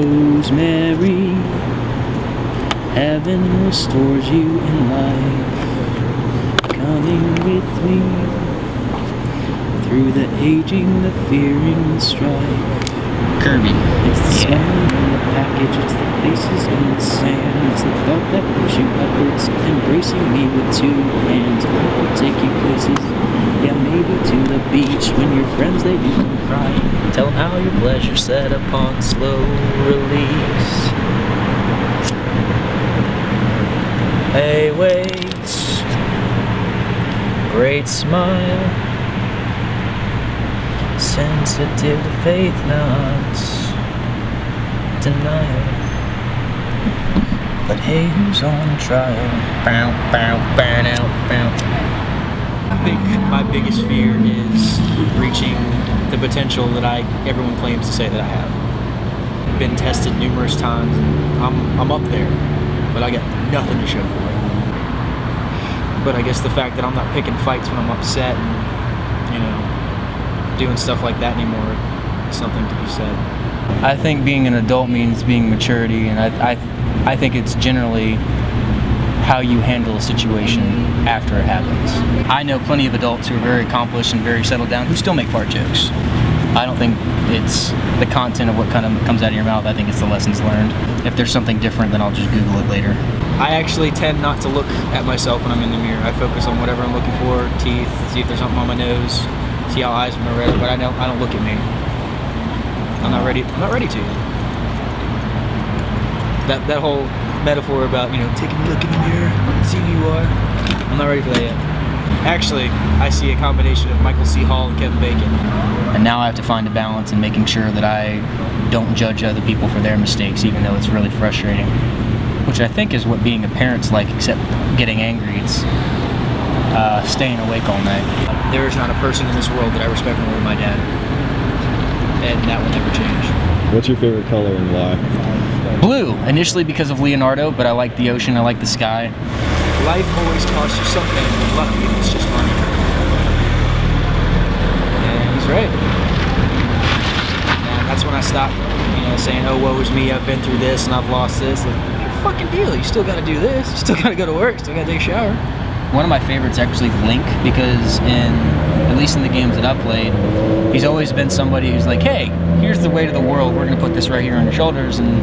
rosemary. Heaven restores you in life. Coming with me through the aging, the fearing, the strife. Kirby. It's the smell in the package, it's the faces in the sand, it's the felt that pushes you upwards, embracing me with two hands. I'll take you places, yeah, maybe to the beach, when your friends, they do cry. Tell them how your pleasure's set upon slow release. Hey, wait, great smile, sensitive to faith, not denial. But hey, who's on trial? Bow, bow, bow, now, bow. I think my biggest fear is reaching the potential that everyone claims to say that I have. Been tested numerous times, and I'm up there, but I got nothing to show for it. But I guess the fact that I'm not picking fights when I'm upset and, doing stuff like that anymore, is something to be said. I think being an adult means being maturity, and I think it's generally how you handle a situation after it happens. I know plenty of adults who are very accomplished and very settled down who still make fart jokes. I don't think it's the content of what kind of comes out of your mouth. I think it's the lessons learned. If there's something different, then I'll just Google it later. I actually tend not to look at myself when I'm in the mirror. I focus on whatever I'm looking for, teeth, see if there's something on my nose, see how eyes are red, but I don't look at me. I'm not ready to. That whole metaphor about, taking a look in the mirror, see who you are, I'm not ready for that yet. Actually, I see a combination of Michael C. Hall and Kevin Bacon. And now I have to find a balance in making sure that I don't judge other people for their mistakes, even though it's really frustrating. Which I think is what being a parent's like, except getting angry. It's staying awake all night. There is not a person in this world that I respect more than my dad. And that will never change. What's your favorite color and why? Blue, initially because of Leonardo, but I like the ocean, I like the sky. Life always costs you something, but lucky if it's just money. And he's right. And that's when I stopped, saying, oh, woe is me, I've been through this and I've lost this. Like, your fucking deal, you still gotta do this, you still gotta go to work, still gotta take a shower. One of my favorites actually Link, because at least in the games that I've played, he's always been somebody who's like, hey, here's the weight of the world, we're gonna put this right here on your shoulders, and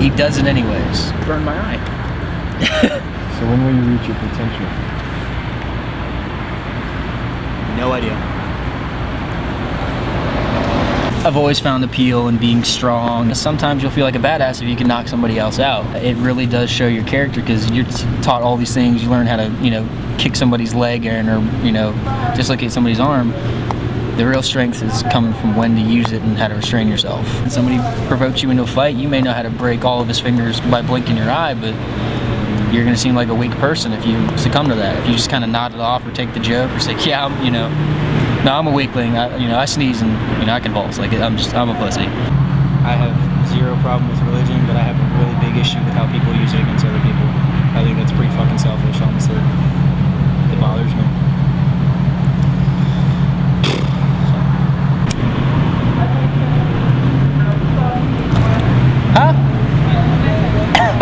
he does it anyways. Burned my eye. So when will you reach your potential? No idea. I've always found appeal in being strong. Sometimes you'll feel like a badass if you can knock somebody else out. It really does show your character, because you're taught all these things. You learn how to, kick somebody's leg or just look at somebody's arm. The real strength is coming from when to use it and how to restrain yourself. If somebody provokes you into a fight, you may know how to break all of his fingers by blinking your eye, but you're going to seem like a weak person if you succumb to that. If you just kind of nod it off or take the joke or say, yeah, no, I'm a weakling. I sneeze and I convulse. Like I'm a pussy. I have zero problem with religion, but I have a really big issue with how people use it against other people. I think that's pretty fucking selfish, honestly. It bothers me. Huh?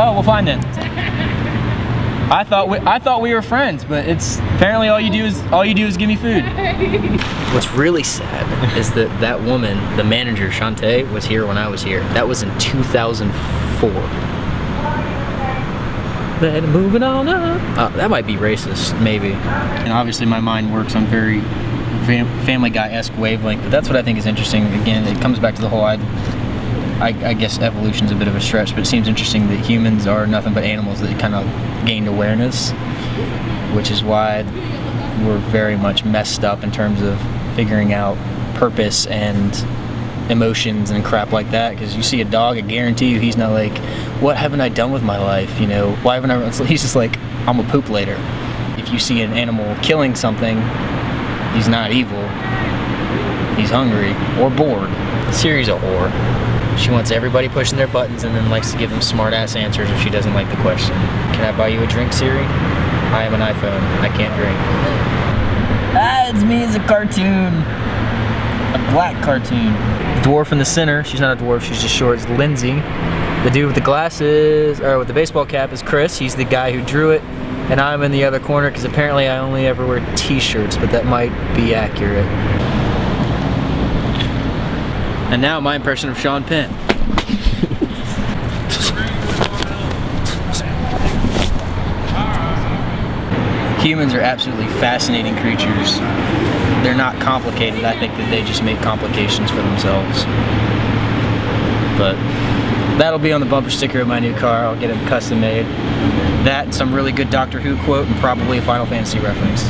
Oh, well, fine then. I thought we were friends, but it's apparently all you do is give me food. What's really sad is that woman, the manager, Shantae, was here when I was here. That was in 2004. Then moving on up. That might be racist, maybe. And obviously my mind works on very Family Guy-esque wavelength, but that's what I think is interesting. Again, it comes back to the whole I guess evolution's a bit of a stretch, but it seems interesting that humans are nothing but animals that kind of gained awareness, which is why we're very much messed up in terms of figuring out purpose and emotions and crap like that. Because you see a dog, I guarantee you he's not like, what haven't I done with my life? Why haven't I? He's just like, I'm a poop later. If you see an animal killing something, he's not evil. He's hungry or bored. Siri's a whore. She wants everybody pushing their buttons and then likes to give them smart-ass answers if she doesn't like the question. Can I buy you a drink, Siri? I am an iPhone. I can't drink. It's me as a cartoon. A black cartoon. The dwarf in the center, she's not a dwarf, she's just short, is Lindsay. The dude with the glasses, or with the baseball cap, is Chris. He's the guy who drew it. And I'm in the other corner because apparently I only ever wear t-shirts, but that might be accurate. And now my impression of Sean Penn. Humans are absolutely fascinating creatures. They're not complicated. I think that they just make complications for themselves. But that'll be on the bumper sticker of my new car. I'll get it custom made. That and some really good Doctor Who quote and probably a Final Fantasy reference.